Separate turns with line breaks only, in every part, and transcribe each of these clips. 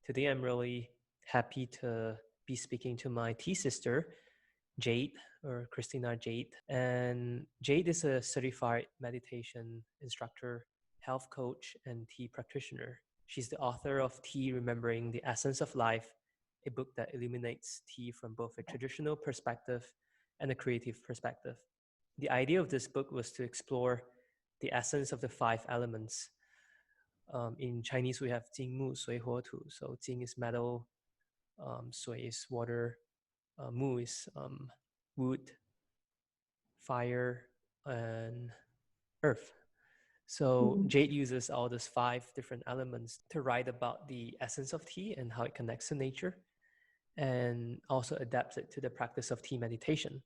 Today, I'm really happy to be speaking to my tea sister, Jade, or Christina Jade. And Jade is a certified meditation instructor, health coach, and tea practitioner. She's the author of Tea Remembering the Essence of Life, a book that illuminates tea from both a traditional perspective and a creative perspective. The idea of this book was to explore the essence of the five elements. In Chinese, we have 金木水火土. So 金 is metal, 水 is water, 木 is wood, fire, and earth. So Jade uses all these five different elements to write about the essence of tea and how it connects to nature, and also adapts it to the practice of tea meditation.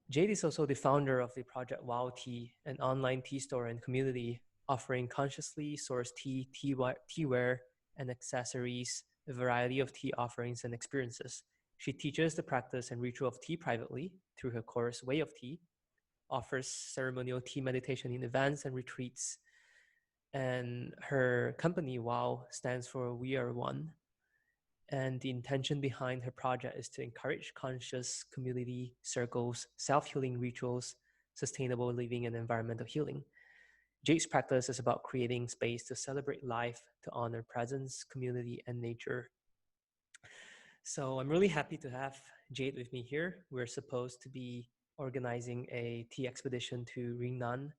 Jade is also the founder of the project WAOTEA, an online tea store and community offering consciously sourced tea, teaware, and accessories, a variety of tea offerings and experiences. She teaches the practice and ritual of tea privately through her course Way of Tea, offers ceremonial tea meditation in events and retreats, and her company, WOW, stands for We Are One. And the intention behind her project is to encourage conscious community circles, self-healing rituals, sustainable living, and environmental healing. Jade's practice is about creating space to celebrate life, to honor presence, community, and nature. So I'm really happy to have Jade with me here. We're supposed to be organizing a tea expedition to Yunnan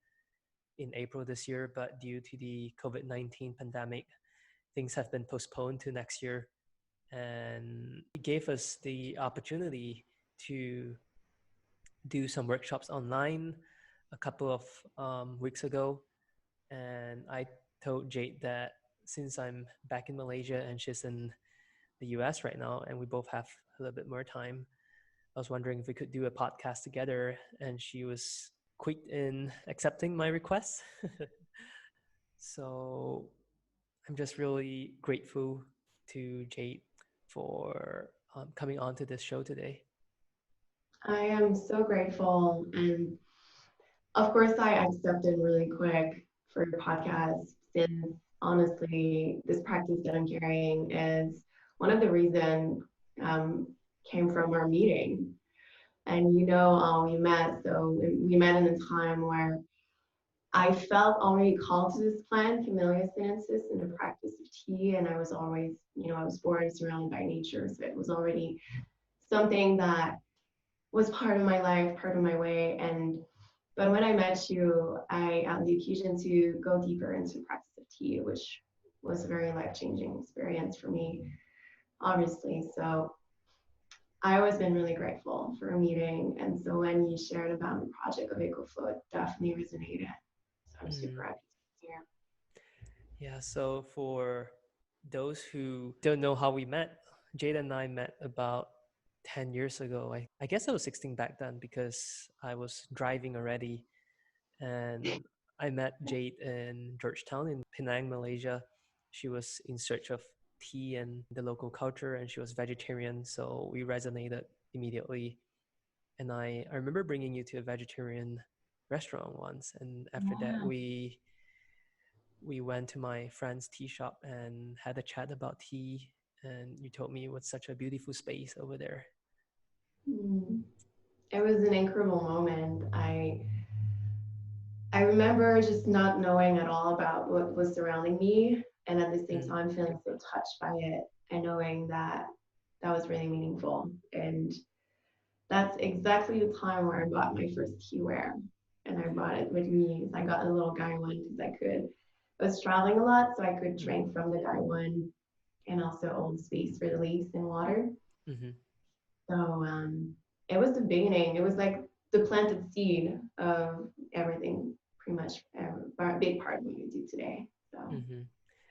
in April this year, but due to the COVID-19 pandemic, things have been postponed to next year. And it gave us the opportunity to do some workshops online a couple of weeks ago. And I told Jade that since I'm back in Malaysia and she's in the US right now, and we both have a little bit more time, I was wondering if we could do a podcast together. And she was quick in accepting my request. So I'm just really grateful to Jade for coming on to this show today.
I am so grateful. And of course, I accepted really quick for your podcast, since honestly, this practice that I'm carrying is one of the reasons came from our meeting. And we met. So we met in a time where I felt already called to this plant, Camellia sinensis, in the practice of tea. And I was always, I was born surrounded by nature. So it was already something that was part of my life, part of my way. But when I met you, I had the occasion to go deeper into the practice of tea, which was a very life-changing experience for me, obviously. So I always been really grateful for a meeting. And so when you shared about the project of EcoFlow, it definitely resonated. So I'm super happy to be here.
Yeah, so for those who don't know how we met, Jade and I met about 10 years ago. I guess I was 16 back then because I was driving already. And I met Jade in Georgetown in Penang, Malaysia. She was in search of tea and the local culture, and she was vegetarian. So we resonated immediately. And I remember bringing you to a vegetarian restaurant once. And after that, we went to my friend's tea shop and had a chat about tea. And you told me it was such a beautiful space over there.
It was an incredible moment. I remember just not knowing at all about what was surrounding me, and at the same time feeling so touched by it and knowing that that was really meaningful. And that's exactly the time where I bought my first teaware, and I brought it with me. I got a little guy one because I was traveling a lot, so I could drink from the guy one and also hold space for the leaves and water. So it was the beginning. It was like the planted seed of everything, pretty much a big part of what you do today. So.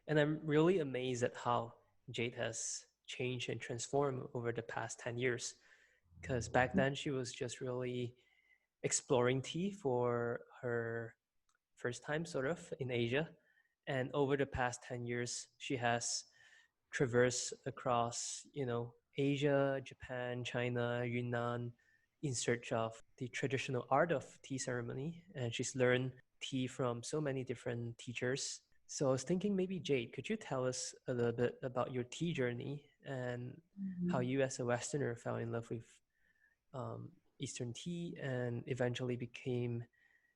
And I'm really amazed at how Jade has changed and transformed over the past 10 years. Because back then she was just really exploring tea for her first time sort of in Asia. And over the past 10 years, she has traversed across, Asia, Japan, China, Yunnan, in search of the traditional art of tea ceremony. And she's learned tea from so many different teachers, So I was thinking maybe Jade, could you tell us a little bit about your tea journey and how you as a Westerner fell in love with Eastern tea and eventually became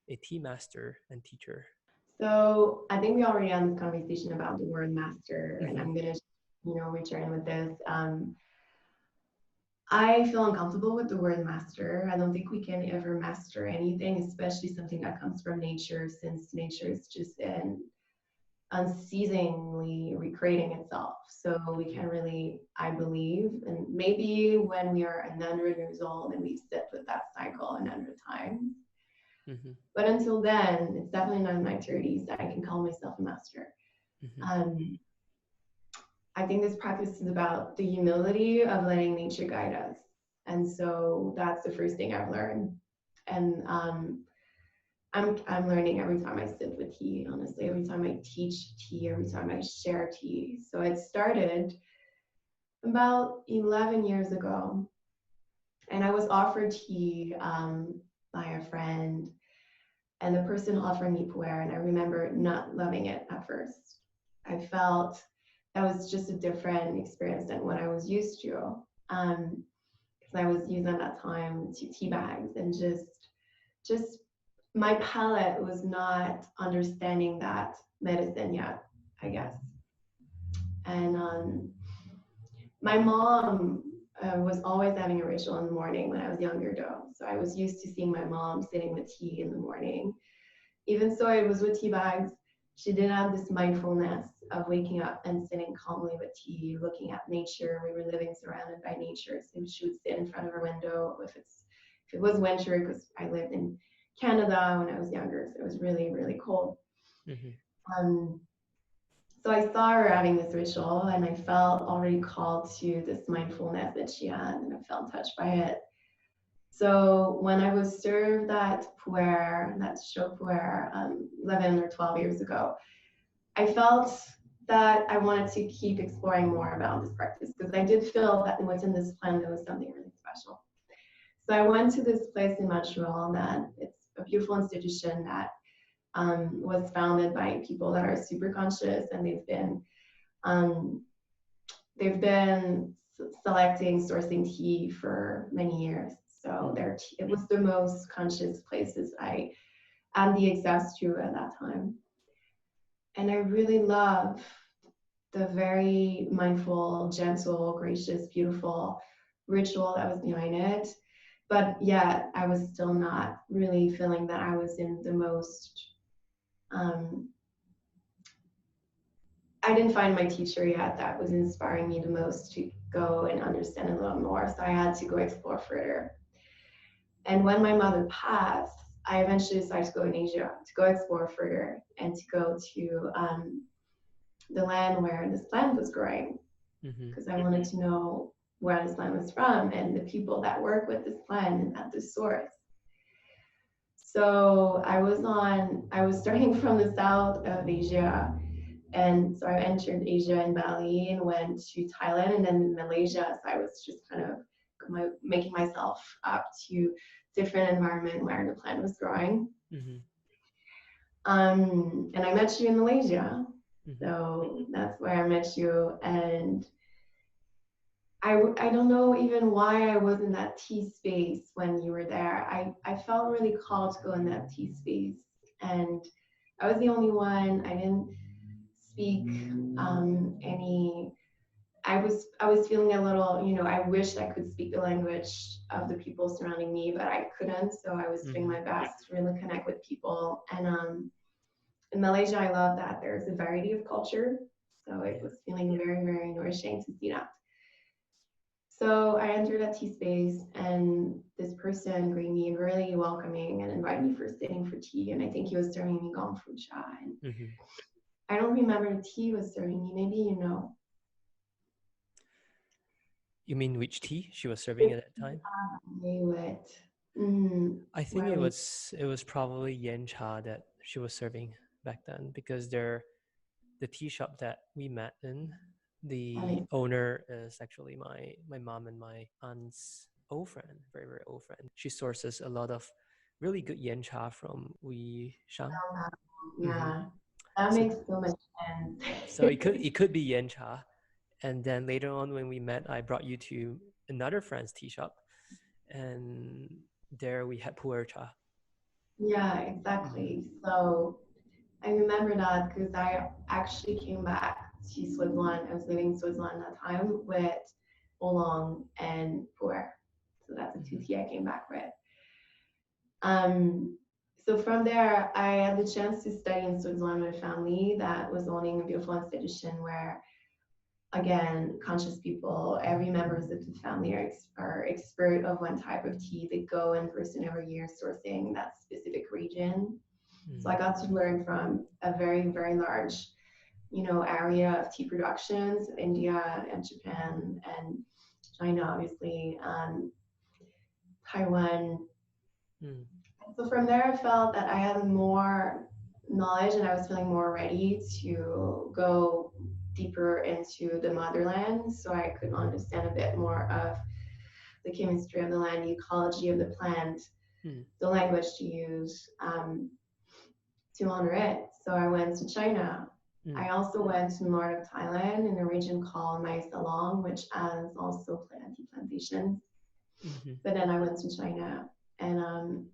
a tea master and teacher?
So I think we already had this conversation about the word master, and
Mm-hmm.
I'm gonna, return with this. I feel uncomfortable with the word master. I don't think we can ever master anything, especially something that comes from nature, since nature is just an unceasingly recreating itself. So we can really, I believe, and maybe when we are 100 years old and we sit with that cycle 100 times.
Mm-hmm.
But until then, it's definitely not in my 30s that I can call myself a master.
Mm-hmm.
I think this practice is about the humility of letting nature guide us. And so that's the first thing I've learned. And I'm learning every time I sit with tea, honestly, every time I teach tea, every time I share tea. So it started about 11 years ago. And I was offered tea by a friend, and the person offered me pu'er, and I remember not loving it at first. I felt that was just a different experience than what I was used to. Because I was using at that time to tea bags, and just my palate was not understanding that medicine yet, I guess. And my mom was always having a ritual in the morning when I was younger, though. So I was used to seeing my mom sitting with tea in the morning. Even so, it was with tea bags. She did have this mindfulness of waking up and sitting calmly with tea, looking at nature. We were living surrounded by nature, so she would sit in front of her window if it was winter, because I lived in Canada when I was younger, so it was really, really cold.
Mm-hmm.
So I saw her having this ritual, and I felt already called to this mindfulness that she had, and I felt touched by it. So when I was served that pu'er, that show pu'er, 11 or 12 years ago, I felt that I wanted to keep exploring more about this practice, because I did feel that within this plant there was something really special. So I went to this place in Montreal that it's a beautiful institution that was founded by people that are super conscious, and um, they've been selecting, sourcing tea for many years. So it was the most conscious places I had the access to at that time. And I really love the very mindful, gentle, gracious, beautiful ritual that was behind it. But yet I was still not really feeling that I was in the most, I didn't find my teacher yet that was inspiring me the most to go and understand a little more. So I had to go explore further. And when my mother passed, I eventually decided to go in Asia to go explore further and to go to the land where this plant was growing, because I wanted to know where this plant was from and the people that work with this plant at the source. So I was starting from the south of Asia. And so I entered Asia in Bali and went to Thailand and then Malaysia. So I was just kind of making myself up to different environment where the plant was growing.
Mm-hmm.
And I met you in Malaysia.
Mm-hmm.
So that's where I met you. And I don't know even why I was in that tea space when you were there. I felt really called to go in that tea space. And I was the only one. I didn't speak any. I was feeling a little, I wished I could speak the language of the people surrounding me, but I couldn't. So I was doing my best to really connect with people. And in Malaysia, I love that there's a variety of culture. So it was feeling very, very nourishing to see that. So I entered a tea space, and this person greeted me really welcoming and invited me for sitting for tea. And I think he was serving me gong fu cha. And I don't remember the tea he was serving me. Maybe you know.
You mean which tea she was serving at that time? I think it was probably yen cha that she was serving back then, because the tea shop that we met in, the owner is actually my mom and my aunt's old friend, very, very old friend. She sources a lot of really good yen cha from Wei Shang.
Yeah. That
So
makes so much sense.
so it could be yen cha. And then later on when we met, I brought you to another friend's tea shop, and there we had pu'er cha.
Yeah, exactly. So I remember that because I actually came back to Switzerland. I was living in Switzerland at that time with oolong and pu'er. So that's the two tea I came back with. So from there, I had the chance to study in Switzerland with a family that was owning a beautiful institution where, again, conscious people, every members of the family are expert of one type of tea. They go in person every year sourcing that specific region. So I got to learn from a very, very large, area of tea productions, India and Japan and China, obviously, Taiwan. So from there, I felt that I had more knowledge and I was feeling more ready to go deeper into the motherland so I could understand a bit more of the chemistry of the land, the ecology of the plant, the language to use to honor it. So I went to China. I also went to the north of Thailand in a region called Mai Salong, which has also tea plantations. But then I went to China and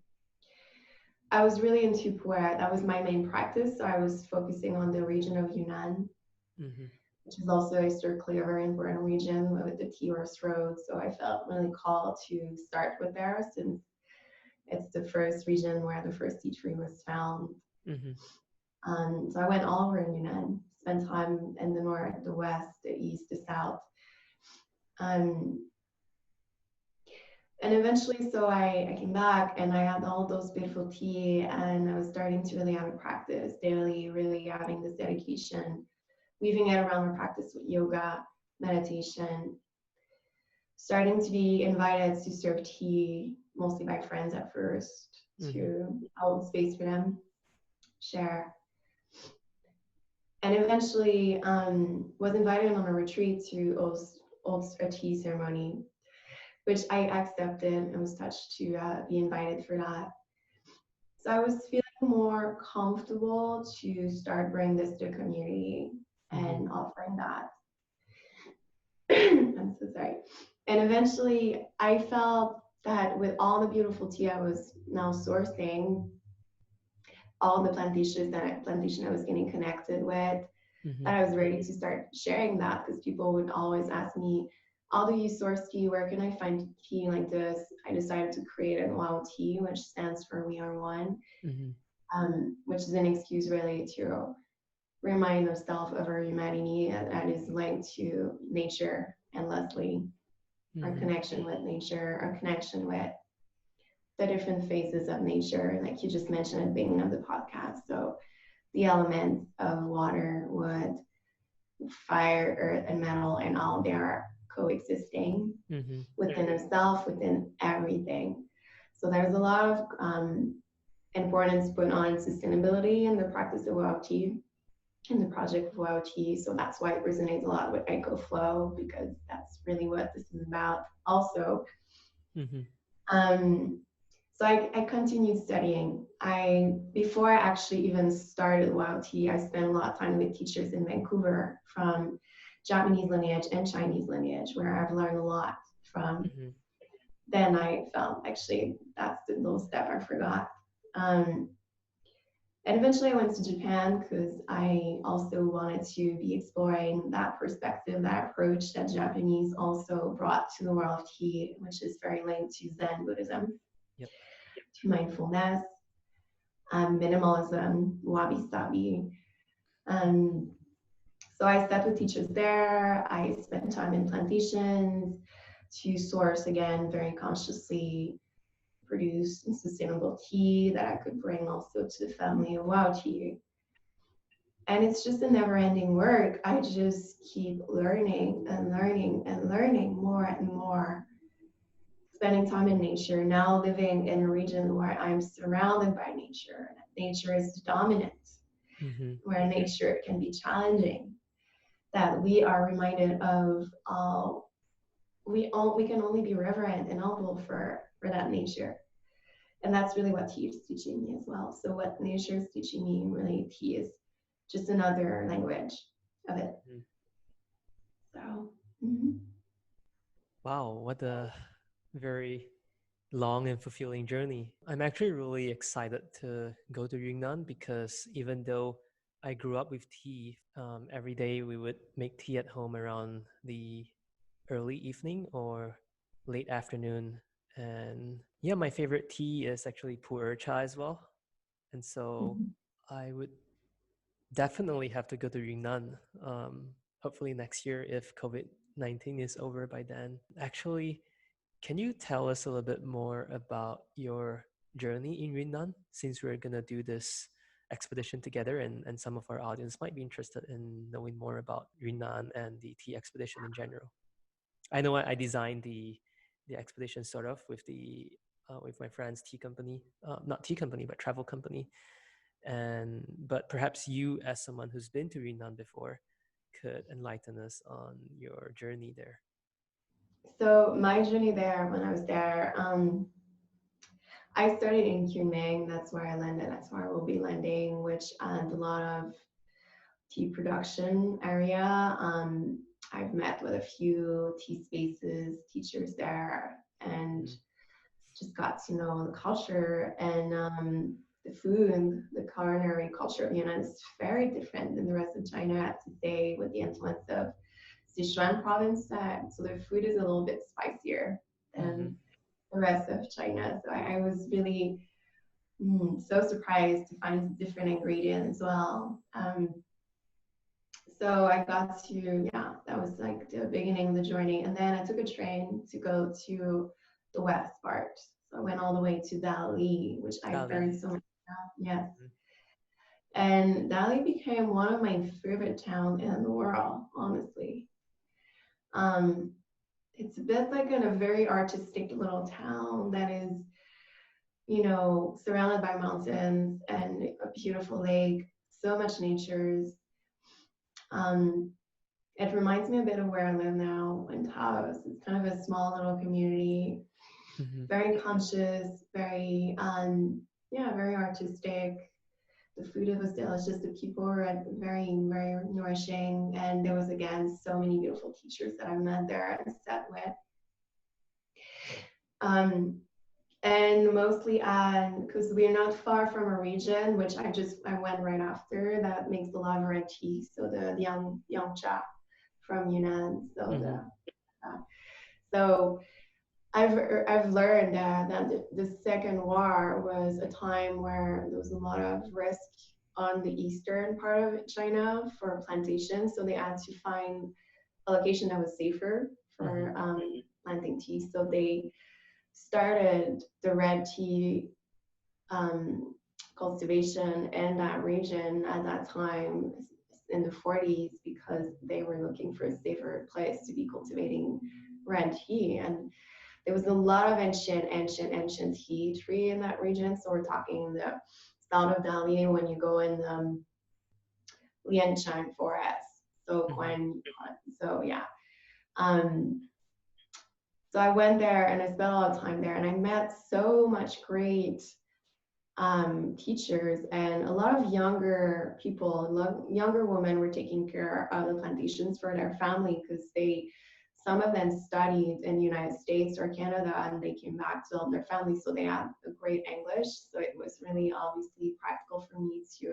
I was really into pu'er. That was my main practice. So I was focusing on the region of Yunnan, which is also historically a very important region with the teaware road. So I felt really called to start with there since it's the first region where the first tea tree was found. So I went all over in Yunnan, spent time in the north, the west, the east, the south. And eventually, so I came back and I had all those beautiful tea and I was starting to really have a practice daily, really having this dedication, weaving it around my practice with yoga, meditation, starting to be invited to serve tea, mostly by friends at first, to hold space for them, share. And eventually was invited on a retreat to host a tea ceremony, which I accepted and was touched to be invited for that. So I was feeling more comfortable to start bringing this to the community and offering that. I'm so sorry. And eventually I felt that with all the beautiful tea I was now sourcing, all the plantation I was getting connected with, that I was ready to start sharing that because people would always ask me, how do you source tea? Where can I find tea like this? I decided to create a WAOTEA, which stands for We Are One, which is an excuse really to remind ourselves of our humanity that is linked to nature endlessly, our connection with nature, our connection with the different phases of nature, like you just mentioned at the beginning of the podcast. So the elements of water, wood, fire, earth, and metal, and all they are coexisting within ourselves, within everything. So there's a lot of importance put on sustainability in the practice of WAOTEA, in the project of WAOTEA. So that's why it resonates a lot with EcoFlow, because that's really what this is about also. So I continued studying. Before I actually even started WAOTEA, I spent a lot of time with teachers in Vancouver from Japanese lineage and Chinese lineage, where I've learned a lot from. Then I felt actually that's the little step I forgot. And eventually I went to Japan because I also wanted to be exploring that perspective, that approach that Japanese also brought to the world of tea, which is very linked to Zen Buddhism, to mindfulness, minimalism, wabi-sabi. So I sat with teachers there. I spent time in plantations to source, again, very consciously produce sustainable tea that I could bring also to the family of WAOTEA. And it's just a never-ending work. I just keep learning and learning and learning more and more. Spending time in nature, now living in a region where I'm surrounded by nature. Nature is dominant, where nature can be challenging. That we are reminded of we can only be reverent and humble for that nature. And that's really what tea is teaching me as well. So what nature is teaching me, really, tea is just another language of it.
Mhm.
So, mhm.
Wow, what a very long and fulfilling journey. I'm actually really excited to go to Yunnan because even though I grew up with tea, every day we would make tea at home around the early evening or late afternoon. And yeah, my favorite tea is actually pu'er cha as well. And so
Mhm.
I would definitely have to go to Yunnan. Hopefully next year if COVID-19 is over by then. Actually, can you tell us a little bit more about your journey in Yunnan since we're gonna do this expedition together and some of our audience might be interested in knowing more about Yunnan and the tea expedition in general. I know I designed the expedition sort of with my friend's tea company, not tea company but travel company, and but perhaps you as someone who's been to Yunnan before could enlighten us on your journey there.
So my journey there, when I was there, I started in Kunming. That's where I landed. That's where I will be landing, which and a lot of tea production area. I've met with a few tea spaces teachers there, and
Mhm.
just got to know the culture and the food and the culinary culture of Yunnan is very different than the rest of China. I have to say, with the influence of Sichuan province, so their food is a little bit spicier
Mhm.
than the rest of China. So I was really so surprised to find different ingredients as well. So I got to, yeah, that was like the beginning of the journey. And then I took a train to go to the west part. So I went all the way to Dali, which I've
Dali.
heard so much about. Yes.
Mhm.
And Dali became one of my favorite towns in the world, honestly. Um, it's a bit like in a very artistic little town that is, surrounded by mountains and a beautiful lake, so much nature's. Um, It reminds me a bit of where I live now in Taos. It's kind of a small little community,
Mhm.
very conscious, very very artistic. The food was delicious. The people were very, very nourishing, and there was again so many beautiful teachers that I met there and sat with. Um, and mostly because we're not far from a region, which I went right after that makes a lot of red tea, so the yang cha from Yunnan,
Mhm.
so I've learned that the Second War was a time where there was a lot of risk on the eastern part of China for plantations, so they had to find a location that was safer
Mhm.
for planting tea. So they started the red tea cultivation in that region at that time in the 40s because they were looking for a safer place to be cultivating red tea. And there was a lot of ancient tea tree in that region. So we're talking the south of Dali when you go in the Lianshan forest. So
Mhm.
so yeah. Um, so I went there and I spent a lot of time there and I met so much great teachers and a lot of younger people, younger women were taking care of the plantations for their family because some of them studied in the United States or Canada and they came back to help their family. So they had a great English. So it was really obviously practical for me to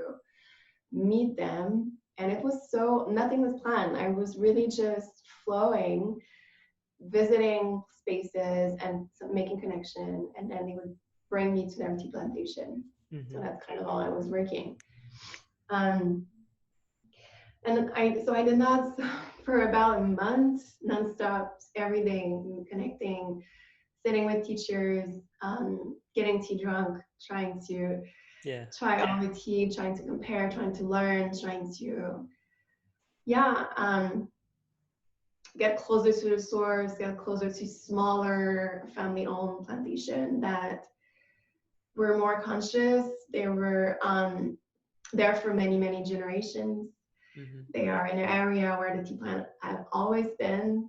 meet them. And it was nothing was planned. I was really just flowing, visiting spaces and making connection. And then they would bring me to their tea plantation. So
Mhm.
that's kind of all I was working. Um, and I did that for about a month, nonstop, every day, connecting, sitting with teachers, getting tea drunk, trying to
Yeah.
try all the tea, trying to compare, trying to learn, trying to, get closer to the source, get closer to smaller family-owned plantation that were more conscious. They were there for many, many generations.
Mhm.
They are in an area where the tea plant have always been,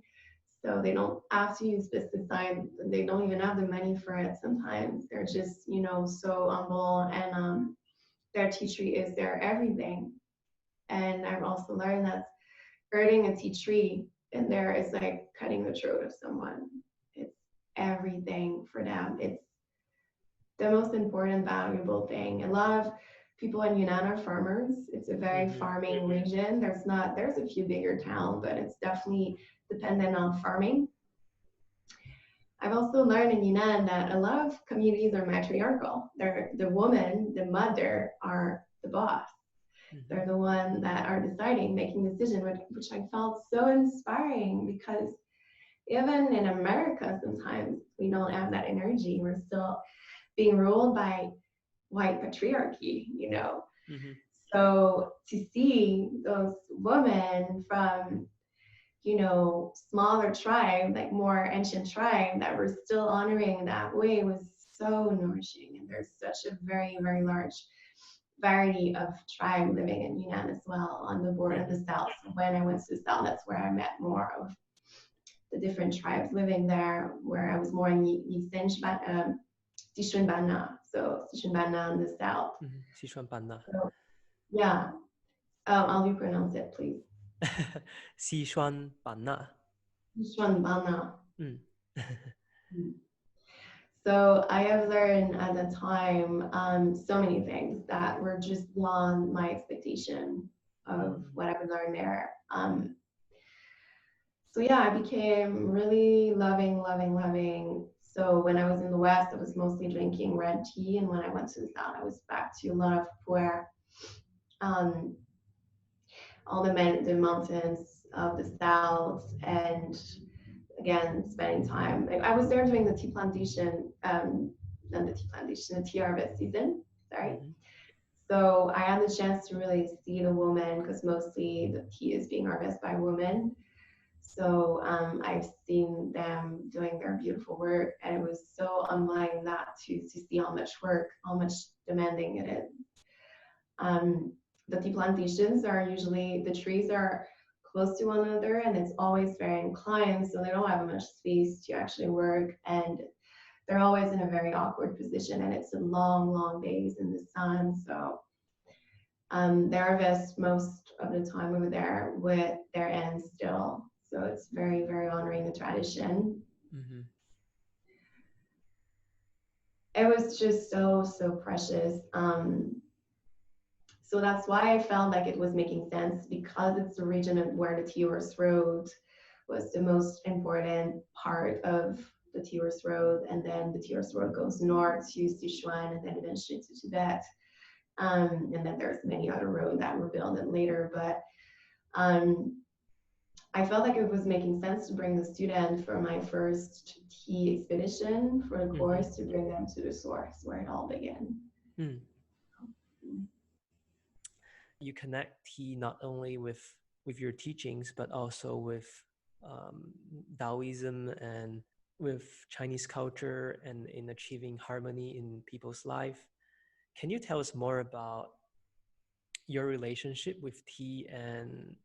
so they don't have to use pesticide. They don't even have the money for it sometimes. They're just, so humble, and their tea tree is their everything. And I've also learned that hurting a tea tree in there is like cutting the throat of someone. It's everything for them. It's the most important, valuable thing. A lot of people in Yunnan are farmers. It's a very farming region. There's a few bigger towns, but it's definitely dependent on farming. I've also learned in Yunnan that a lot of communities are matriarchal. They're the woman, the mother are the boss. They're the one that are deciding, making decisions, which I felt so inspiring, because even in America, sometimes we don't have that energy. We're still being ruled by white patriarchy, you know. So to see those women from, you know, smaller tribe, like more ancient tribe, that were still honoring that way was so nourishing. And there's such a very, very large variety of tribe living in Yunnan as well, on the border of the south. So when I went to the south, that's where I met more of the different tribes living there, where I was more in Sichuan-Bana, so Sichuan-Bana in the south.
Sichuan-Bana.
So, yeah. How do you pronounce it, please?
Sichuan-Bana.
Sichuan-Bana. So I have learned at the time so many things that were just beyond my expectation of what I would learn there. So yeah, I became really loving. So when I was in the West, I was mostly drinking red tea, and when I went to the South, I was back to a lot of pu'er. All the mountains of the South, and again, spending time. Like, I was there during the tea plantation, the tea harvest season. Sorry. So I had the chance to really see the woman, because mostly the tea is being harvested by women. So I've seen them doing their beautiful work, and it was so unlike that to see how much work, how much demanding it is. The tea plantations are usually, the trees are close to one another, and it's always very inclined, so they don't have much space to actually work, and they're always in a very awkward position, and it's a long days in the sun. So they harvest most of the time over there with their hands still. So it's very, very honoring the tradition. It was just so precious. So that's why I felt like it was making sense, because it's the region where the Tea Road was the most important part of the Tea Road, and then the Tea Road goes north to Sichuan, and then eventually to Tibet. And then there's many other roads that were built in later, but I felt like it was making sense to bring the student for my first tea expedition for the course, to bring them to the source where it all began.
You connect tea not only with your teachings, but also with Taoism and with Chinese culture, and in achieving harmony in people's life. Can you tell us more about your relationship with tea, and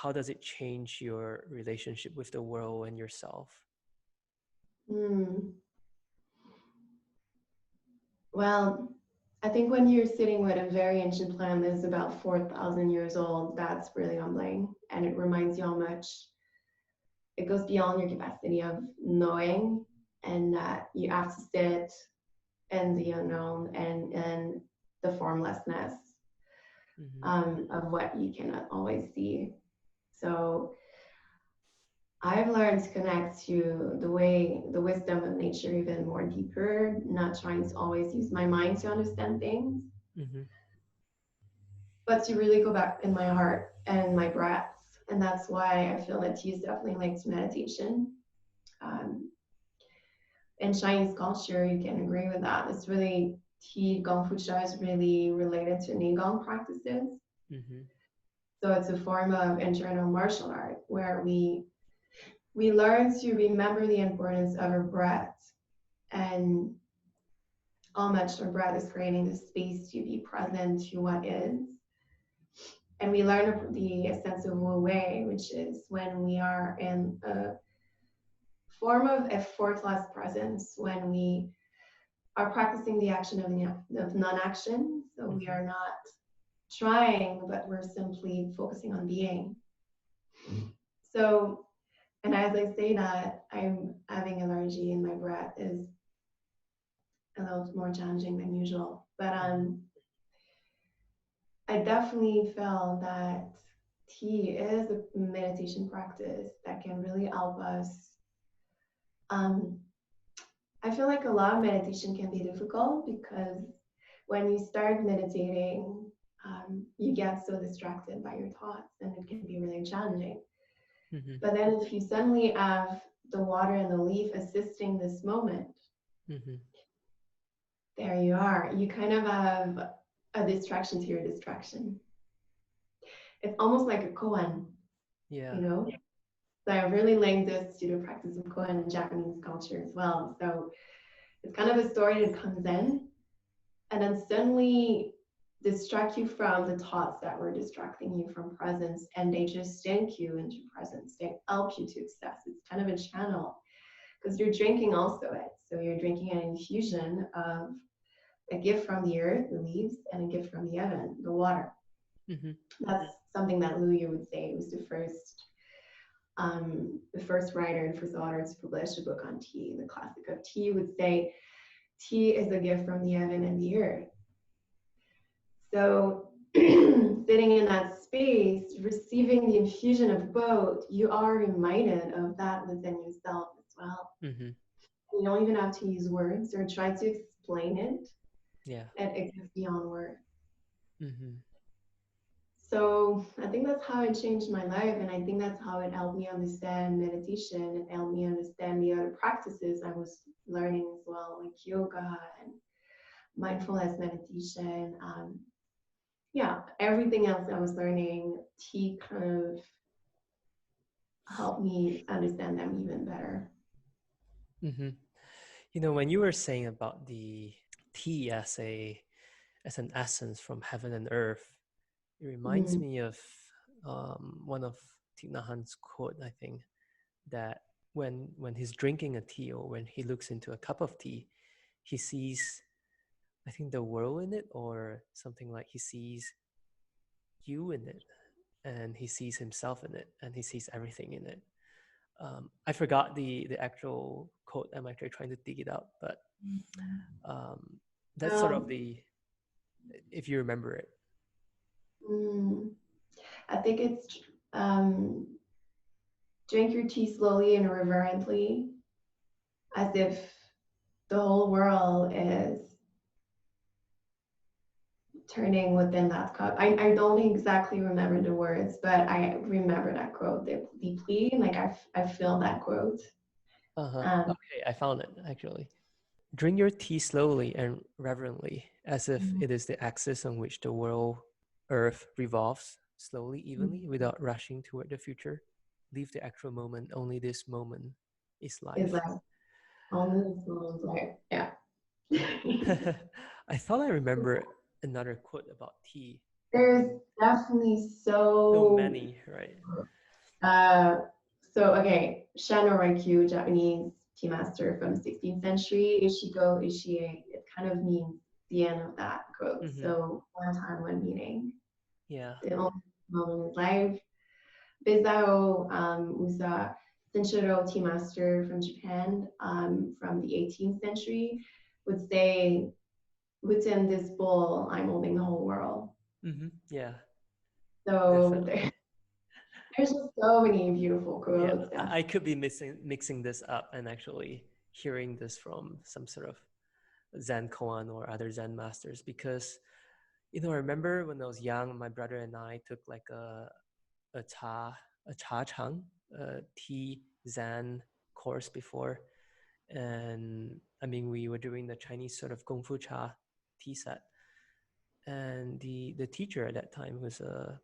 how does it change your relationship with the world and yourself?
Well, I think when you're sitting with a very ancient plant that is about 4,000 years old, that's really humbling, and it reminds you how much it goes beyond your capacity of knowing, and that you have to sit in the unknown and in the formlessness of what you cannot always see. So I've learned to connect to the wisdom of nature even more deeper, not trying to always use my mind to understand things, but to really go back in my heart and my breaths. And that's why I feel that tea is definitely linked to meditation. In Chinese culture, you can agree with that. It's really, tea Gong Fu Cha is really related to Neigong practices. So it's a form of internal martial art where we learn to remember the importance of our breath, and how much our breath is creating the space to be present to what is. And we learn the essence of Wu Wei, which is when we are in a form of effortless presence, when we are practicing the action of non-action. So we are not trying, but we're simply focusing on being. So, and as I say that, I'm having allergy and my breath is a little more challenging than usual. But I definitely felt that tea is a meditation practice that can really help us. I feel like a lot of meditation can be difficult because when you start meditating, you get so distracted by your thoughts and it can be really challenging.
Mm-hmm.
But then if you suddenly have the water and the leaf assisting this moment,
Mm-hmm.
there you are. You kind of have a distraction to your distraction. It's almost like a koan,
Yeah.
you know? So I really linked this to the practice of koan in Japanese culture as well. So it's kind of a story that comes in and then suddenly distract you from the thoughts that were distracting you from presence, and they just sink you into presence. They help you to access. It's kind of a channel because you're drinking also it. So you're drinking an infusion of a gift from the earth, the leaves, and a gift from the heaven, the water.
Mm-hmm.
That's something that Louis would say was the first writer and first author to publish a book on tea, the classic of tea, would say tea is a gift from the heaven and the earth. So sitting in that space, receiving the infusion of both, you are reminded of that within yourself as well.
Mm-hmm.
You don't even have to use words or try to explain it.
Yeah.
It goes beyond words.
Mm-hmm.
So I think that's how it changed my life, and I think that's how it helped me understand meditation. It helped me understand the other practices I was learning as well, like yoga and mindfulness meditation. Yeah, everything else I was learning, tea kind of helped me understand them even better.
Mm-hmm. You know, when you were saying about the tea as an essence from heaven and earth, it reminds me of one of Thich Nhat Hanh's quote, I think, that when he's drinking a tea or when he looks into a cup of tea, he sees, I think, the world in it, or something like he sees you in it, and he sees himself in it, and he sees everything in it. I forgot the actual quote. I'm actually trying to dig it up, but that's sort of the, if you remember it.
I think it's drink your tea slowly and reverently, as if the whole world is turning within that cup. I don't exactly remember the words, but I remember that quote deeply. Like I feel that quote.
Okay, I found it actually. Drink your tea slowly and reverently, as if it is the axis on which the world, Earth, revolves slowly, evenly, without rushing toward the future. Leave the actual moment. Only this moment is
Is
life.
like only this moment's life. Yeah.
I thought I remember another quote about tea.
There's definitely
So many, right?
So okay, Shano Raikyu, Japanese tea master from the 16th century, Ishigo Ishie, it kind of means the end of that quote. So one time, one meaning.
Yeah.
The only moment in his life. Bizao Usa, Senshiro tea master from Japan, from the 18th century, would say, within this bowl, I'm holding the whole world.
Yeah.
So there's just so many beautiful quotes.
Yeah, I could be mixing this up and actually hearing this from some sort of Zen koan or other Zen masters, because I remember when I was young, my brother and I took like a cha chang, a tea Zen course before, and I mean we were doing the Chinese sort of Kung Fu Cha tea set, and the teacher at that time was a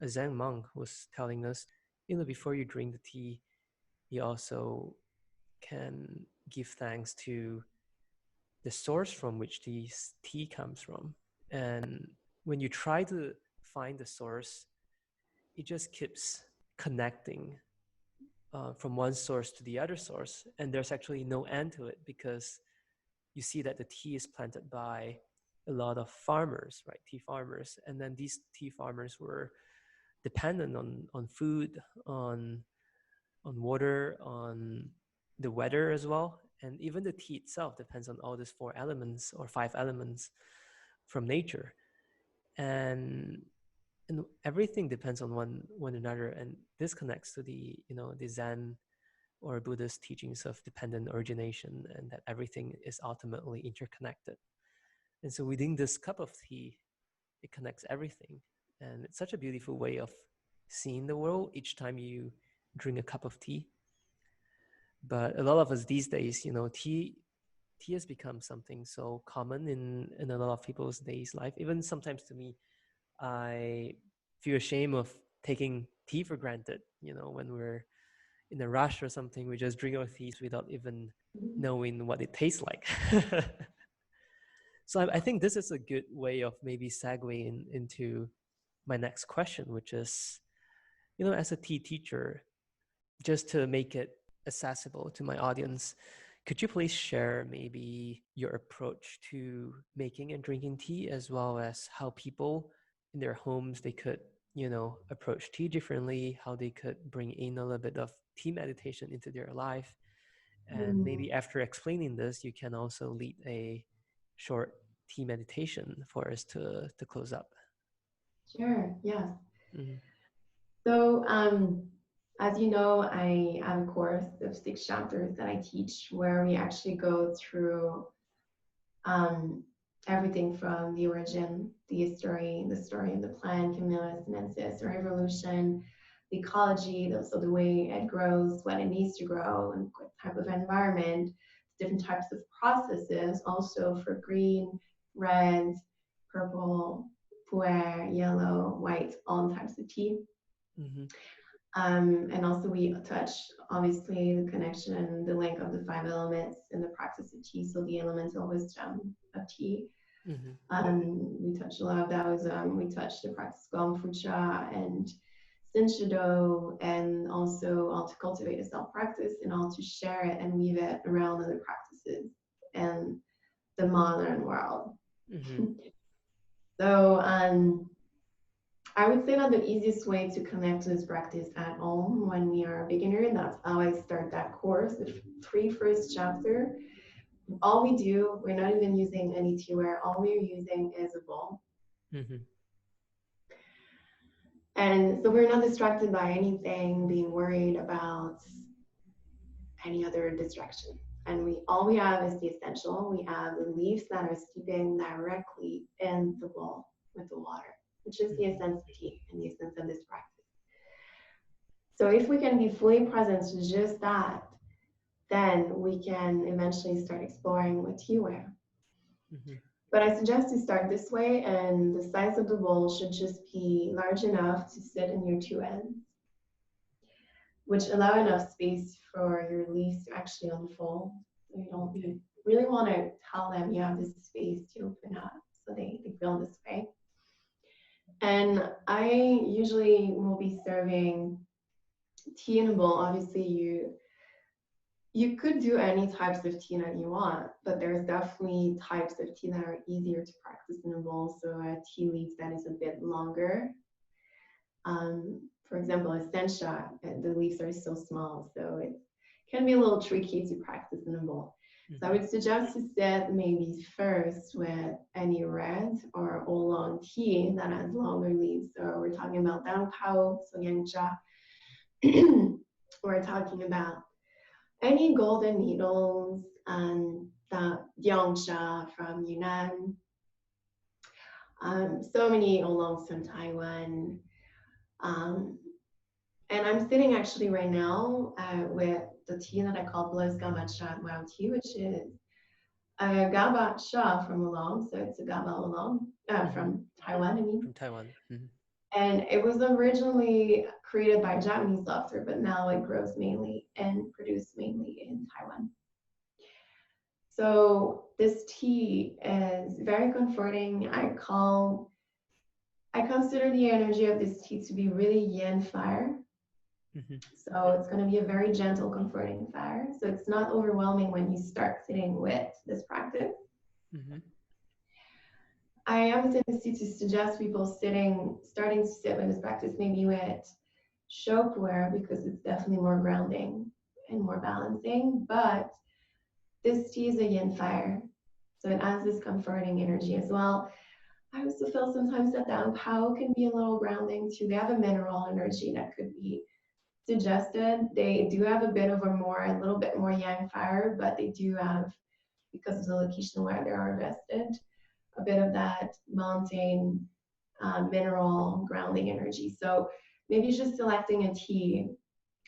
Zen monk, was telling us, before you drink the tea, you also can give thanks to the source from which this tea comes from. And when you try to find the source, it just keeps connecting from one source to the other source. And there's actually no end to it, because you see that the tea is planted by a lot of farmers, right? Tea farmers. And then these tea farmers were dependent on food, on water, on the weather as well. And even the tea itself depends on all these 4 elements or 5 elements from nature. And everything depends on one another. And this connects to the, the Zen or Buddhist teachings of dependent origination, and that everything is ultimately interconnected. And so within this cup of tea, it connects everything. And it's such a beautiful way of seeing the world each time you drink a cup of tea. But a lot of us these days, tea has become something so common in a lot of people's days' life. Even sometimes to me, I feel ashamed of taking tea for granted. When we're in a rush or something, we just drink our teas without even knowing what it tastes like. So I think this is a good way of maybe segueing into my next question, which is, as a tea teacher, just to make it accessible to my audience, could you please share maybe your approach to making and drinking tea, as well as how people in their homes, they could, approach tea differently, how they could bring in a little bit of tea meditation into their life. And maybe after explaining this, you can also lead a short tea meditation for us to close up.
Sure, yes.
Mm-hmm.
So, as you know, I have a course of 6 chapters that I teach where we actually go through everything from the origin, the story of the plant, Camellia sinensis, or evolution, the ecology, so the way it grows, what it needs to grow, and what type of environment, different types of processes, also for green, red, purple, pu'er, yellow, white, all types of tea.
Mm-hmm.
And also we touch, obviously, the connection and the link of the 5 elements in the practice of tea, so the elemental wisdom of tea. Mm-hmm. We touch a lot of Taoism, we touch the practice of Gong Fu Cha and Shinshido, and also all to cultivate a self-practice and all to share it and weave it around other practices in the modern world. Mm-hmm. So, I would say that the easiest way to connect to this practice at home when we are a beginner, that's how I start that course, the 3 first chapter. All we do, we're not even using any teaware, all we're using is a bowl. Mm-hmm. And so we're not distracted by anything, being worried about any other distraction. And all we have is the essential. We have the leaves that are steeping directly in the bowl with the water, which is the essence of tea and the essence of this practice. So if we can be fully present to just that, then we can eventually start exploring with teaware. Mm-hmm. But I suggest to start this way, and the size of the bowl should just be large enough to sit in your 2 ends, which allow enough space for your leaves to actually unfold. So you really want to tell them you have this space to open up, so they feel this way. And I usually will be serving tea in a bowl. Obviously, you could do any types of tea that you want, but there's definitely types of tea that are easier to practice in a bowl. So a tea leaf that is a bit longer. For example, essentia, the leaves are so small, so it can be a little tricky to practice in a bowl. Mm-hmm. So I would suggest to sit maybe first with any red or oolong tea that has longer leaves. So we're talking about Dang Pao, so Yang Cha. We're talking about any golden needles and the Yangcha from Yunnan. So many oolongs from Taiwan. And I'm sitting actually right now with the tea that I call Bliss Gaba Cha WAOTEA, which is a Gaba Cha from oolong. So it's a Gaba oolong from Taiwan, I mean.
From Taiwan. Mm-hmm.
And it was originally created by a Japanese doctor, but now it grows mainly and produced mainly in Taiwan. So this tea is very comforting. I consider the energy of this tea to be really yin fire. Mm-hmm. So it's going to be a very gentle, comforting fire. So it's not overwhelming when you start sitting with this practice. Mm-hmm. I am a tendency to suggest people starting to sit with this practice maybe with shopware because it's definitely more grounding and more balancing. But this tea is a yin fire, so it adds this comforting energy as well. I also feel sometimes that the Pao can be a little grounding too. They have a mineral energy that could be suggested. They do have a little bit more yang fire, but they do have, because of the location where they are invested, a bit of that mountain mineral grounding energy. So maybe just selecting a tea.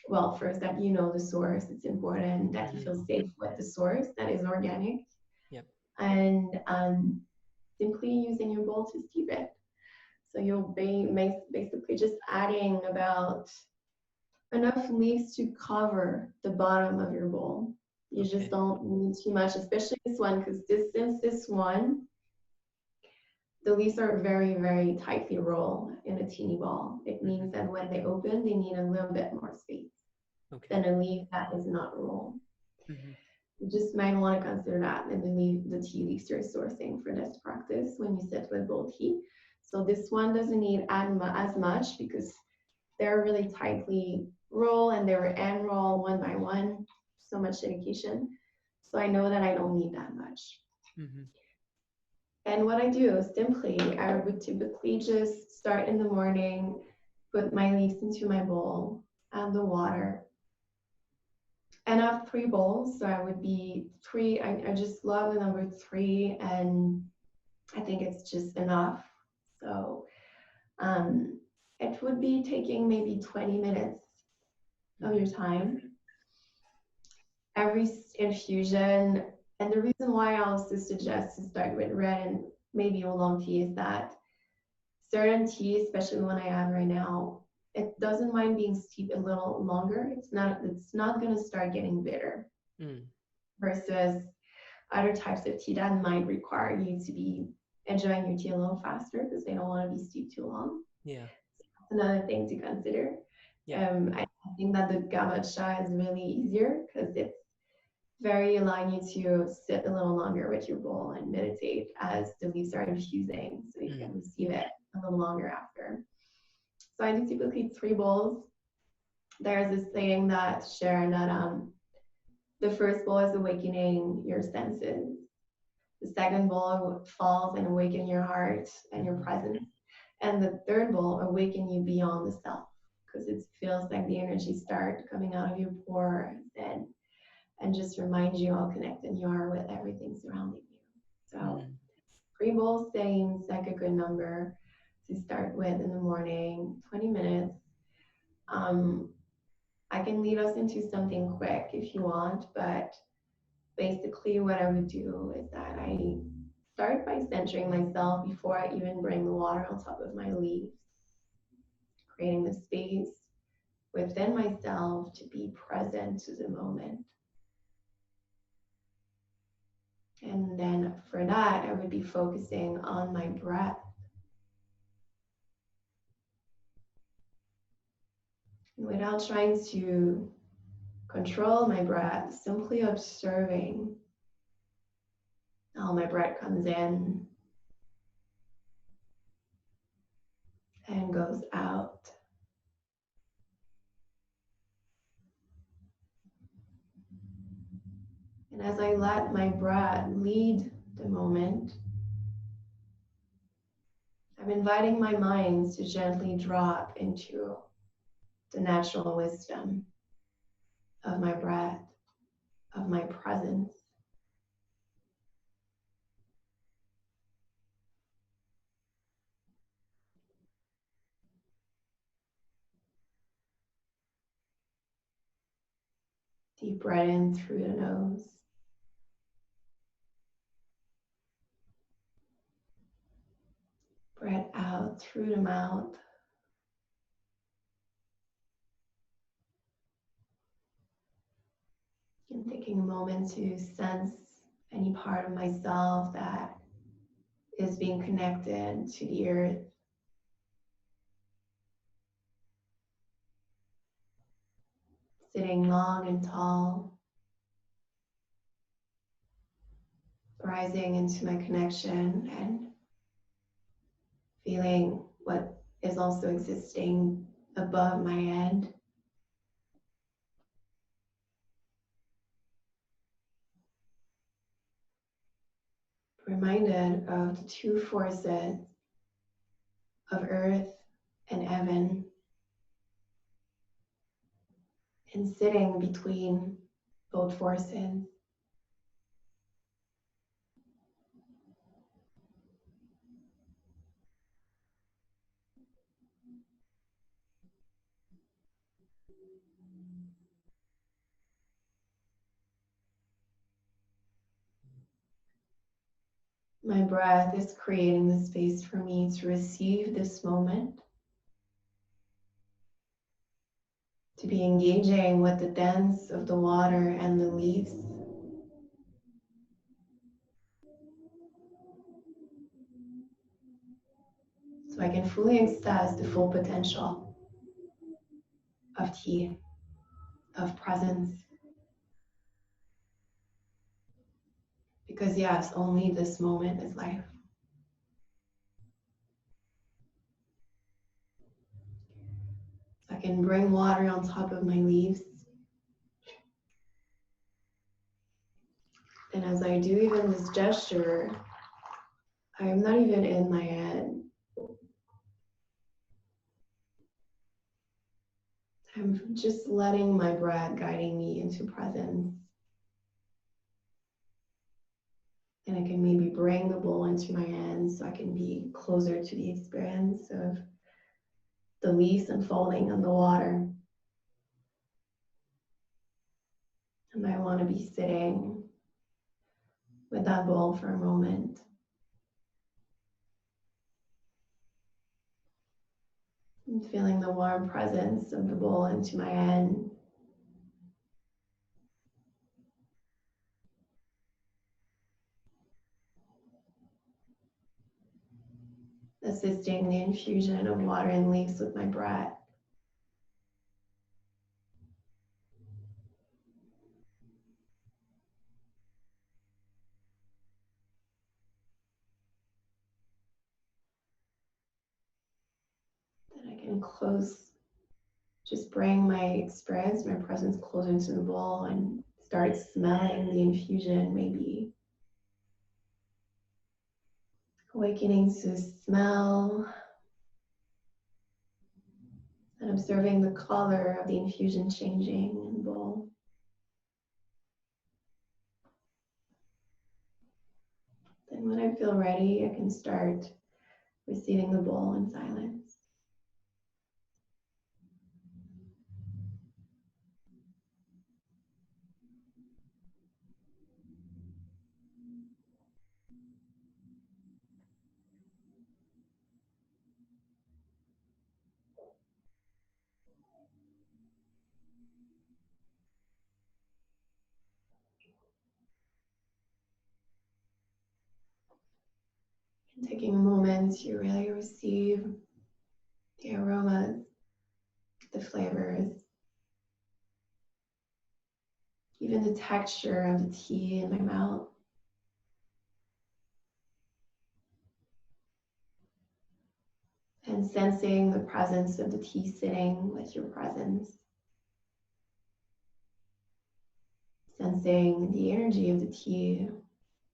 Well, first that you know the source. It's important that you feel safe with the source that is organic.
Yep.
And simply using your bowl to steep it. So you'll be basically just adding about enough leaves to cover the bottom of your bowl. You just don't need too much, especially this one, because since this one, the leaves are very, very tightly rolled in a teeny ball. It means that when they open, they need a little bit more space than a leaf that is not rolled. You just might want to consider that in the tea leaves you're sourcing for this practice when you sit with bowl tea. So this one doesn't need as much because they're really tightly rolled and they were end roll one by one. So much dedication. So I know that I don't need that much. And what I do is simply, I would typically just start in the morning, put my leaves into my bowl, add the water. And I have 3 bowls, so I would be 3. I just love the number 3, and I think it's just enough. So it would be taking maybe 20 minutes of your time. Every infusion, and the reason why I also suggest to start with red and maybe oolong tea is that certain tea, especially the one I have right now, it doesn't mind being steeped a little longer. It's not going to start getting bitter. Versus other types of tea that might require you to be enjoying your tea a little faster because they don't want to be steeped too long.
Yeah.
So that's another thing to consider.
Yeah.
I think that the gamatcha is really easier because it's very allowing you to sit a little longer with your bowl and meditate as the leaves are infusing, so you can receive it a little longer after. So I do typically 3 bowls. There's this saying that Sharon that the first bowl is awakening your senses. The second bowl falls and awaken your heart and your presence. And the third bowl awaken you beyond the self, because it feels like the energy start coming out of your pores and just remind you how connected you are with everything surrounding you. So 3 bowls seems like a good number to start with in the morning, 20 minutes. I can lead us into something quick if you want, but basically what I would do is that I start by centering myself before I even bring the water on top of my leaves, creating the space within myself to be present to the moment. And then for that, I would be focusing on my breath. And without trying to control my breath, simply observing how my breath comes in and goes out. And as I let my breath lead the moment, I'm inviting my mind to gently drop into the natural wisdom of my breath, of my presence. Deep breath in through the nose. Breath out through the mouth. And taking a moment to sense any part of myself that is being connected to the earth. Sitting long and tall. Rising into my connection and feeling what is also existing above my head. Reminded of the two forces of earth and heaven, and sitting between both forces. My breath is creating the space for me to receive this moment, to be engaging with the dance of the water and the leaves. So I can fully access the full potential of tea, of presence. Because yes, only this moment is life. So I can bring water on top of my leaves. And as I do even this gesture, I'm not even in my head. I'm just letting my breath guiding me into presence. And I can maybe bring the bowl into my hands so I can be closer to the experience of the leaves unfolding on the water. And I want to be sitting with that bowl for a moment. And feeling the warm presence of the bowl into my hand. Assisting the infusion of water and leaves with my breath. Then I can just bring my experience, my presence closer to the bowl and start smelling the infusion, maybe awakening to smell and observing the color of the infusion changing in the bowl. Then when I feel ready, I can start receiving the bowl in silence. And taking a moment to really receive the aromas, the flavors, even the texture of the tea in my mouth. And sensing the presence of the tea sitting with your presence. Sensing the energy of the tea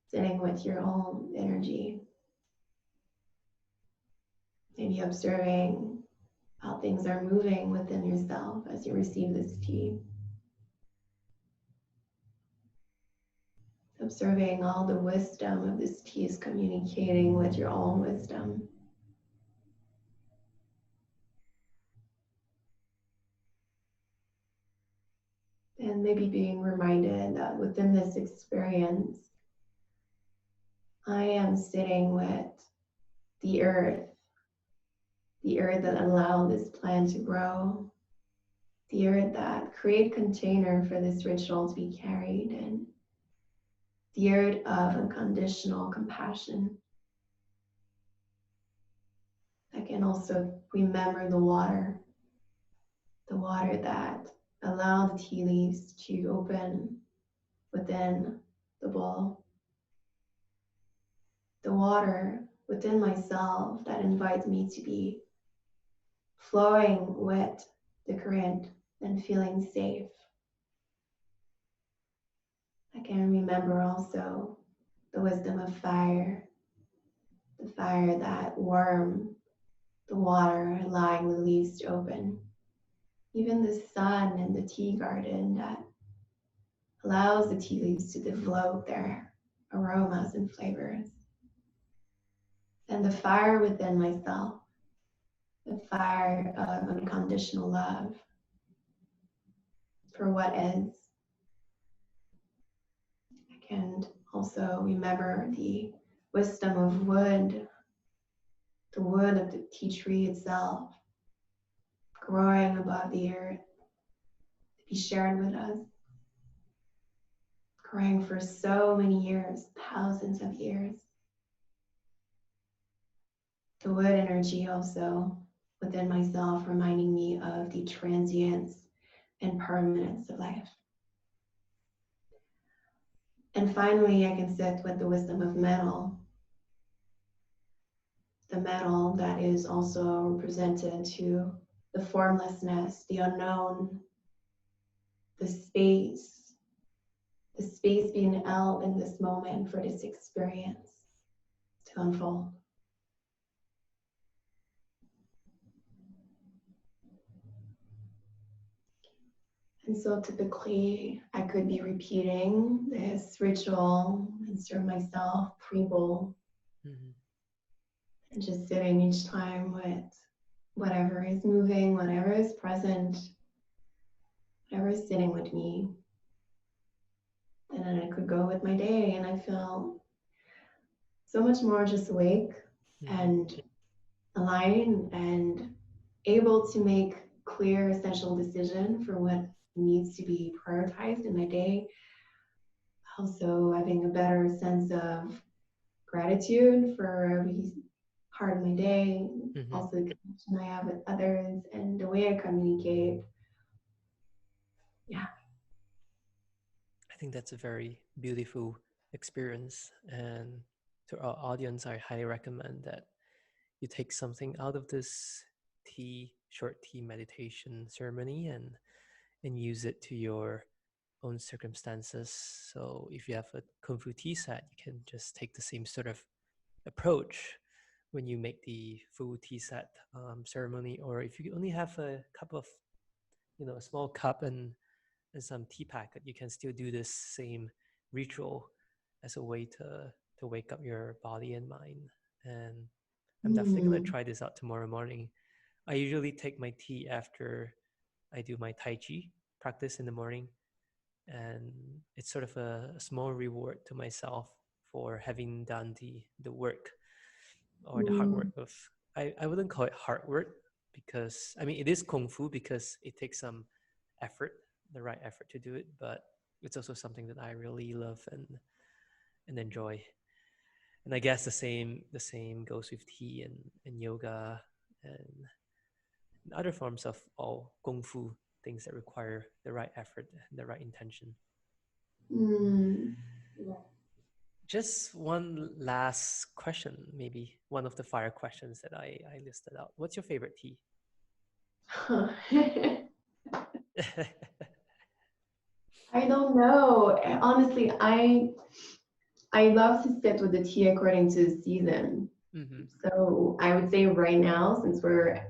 sitting with your own energy. Maybe observing how things are moving within yourself as you receive this tea. Observing all the wisdom of this tea is communicating with your own wisdom. And maybe being reminded that within this experience, I am sitting with the earth that allowed this plant to grow, the earth that created container for this ritual to be carried, and the earth of unconditional compassion. I can also remember the water that allowed the tea leaves to open within the bowl. The water within myself that invites me to be flowing with the current and feeling safe. I can remember also the wisdom of fire, the fire that warm the water, allowing the leaves to open. Even the sun in the tea garden that allows the tea leaves to develop their aromas and flavors. And the fire within myself, the fire of unconditional love for what is. I can also remember the wisdom of wood, the wood of the tea tree itself, growing above the earth, to be shared with us, growing for so many years, thousands of years. The wood energy also within myself, reminding me of the transience and permanence of life. And finally, I can sit with the wisdom of metal, the metal that is also represented to the formlessness, the unknown, the space being held in this moment for this experience to unfold. And so typically I could be repeating this ritual and serve myself pre-bowl, and just sitting each time with whatever is moving, whatever is present, whatever is sitting with me. And then I could go with my day, and I feel so much more just awake and aligned and able to make clear, essential decision for what needs to be prioritized in my day. Also having a better sense of gratitude for every part of my day, also the connection I have with others and the way I communicate. Yeah.
I think that's a very beautiful experience. And to our audience, I highly recommend that you take something out of this short tea meditation ceremony and use it to your own circumstances. So if you have a Kung Fu tea set, you can just take the same sort of approach when you make the full tea set ceremony. Or if you only have a cup of, a small cup and some tea packet, you can still do this same ritual as a way to wake up your body and mind. And I'm definitely going to try this out tomorrow morning. I usually take my tea after I do my Tai Chi practice in the morning. And it's sort of a small reward to myself for having done the work or the hard work of, I wouldn't call it hard work, because, I mean, it is Kung Fu because it takes some effort, the right effort to do it, but it's also something that I really love and enjoy. And I guess the same goes with tea and yoga and other forms of all Kung Fu, things that require the right effort and the right intention.
Yeah.
Just one last question, maybe one of the fire questions that I listed out. What's your favorite tea?
I don't know. Honestly, I love to sit with the tea according to the season. So I would say right now, since we're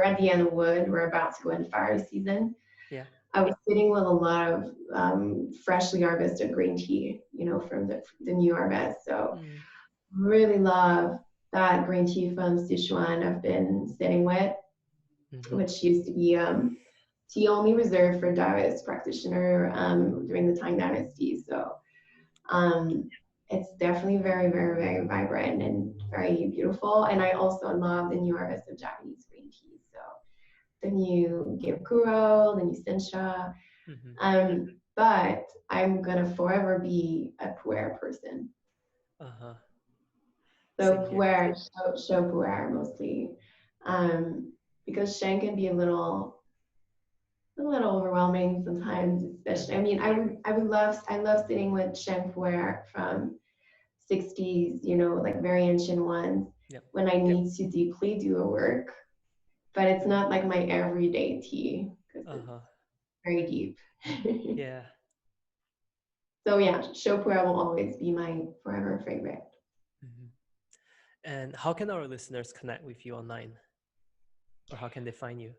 at the end of wood, we're about to go into fire season.
Yeah.
I was sitting with a lot of freshly harvested green tea, from the new harvest. So really love that green tea from Sichuan I've been sitting with, which used to be tea only reserved for Taoist practitioner during the Tang Dynasty. So it's definitely very, very, very vibrant and very beautiful. And I also love the new harvest of Japanese green tea. So the new Gyokuro, the new Sencha. But I'm gonna forever be a pu'er person. So pu'er, show pu'er mostly, because Shen can be a little overwhelming sometimes. Especially, I mean, I love sitting with Shen pu'er from 60s, like very ancient ones,
Yep.
when I need to deeply do a work. But it's not like my everyday tea because it's very deep.
Yeah.
So yeah, Shopura will always be my forever favorite.
And how can our listeners connect with you online? Or how can they find you?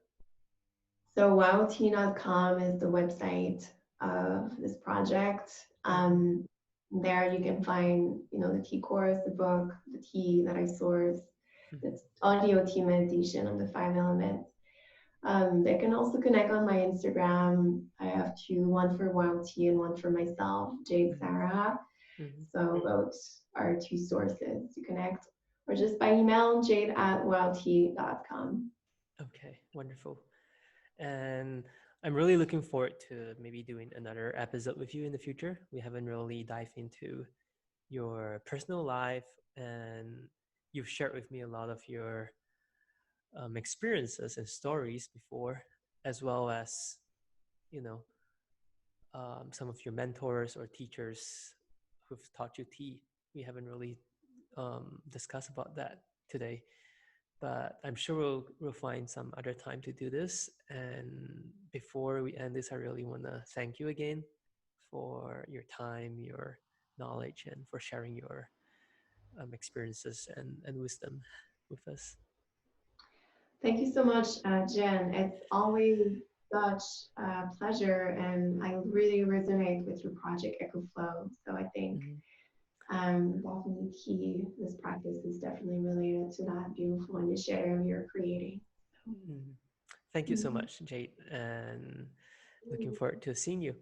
So WAOTEA.com is the website of this project. There you can find, the tea course, the book, the tea that I source. It's audio tea meditation on the 5 elements. They can also connect on my Instagram. I have two, one for WAOTEA and one for myself, Jade Sarah. So those are two sources to connect, or just by email, jade@waotea.com.
Okay, wonderful. And I'm really looking forward to maybe doing another episode with you in the future. We haven't really dived into your personal life, and you've shared with me a lot of your experiences and stories before, as well as, some of your mentors or teachers who've taught you tea. We haven't really discussed about that today, but I'm sure we'll find some other time to do this. And before we end this, I really want to thank you again for your time, your knowledge, and for sharing your experiences and wisdom with us.
Thank you so much, Jen. It's always such a pleasure, and I really resonate with your project EcoFlow. So I think definitely key. This practice is definitely related to that beautiful initiative you're creating.
Thank you so much, Jade, and looking forward to seeing you.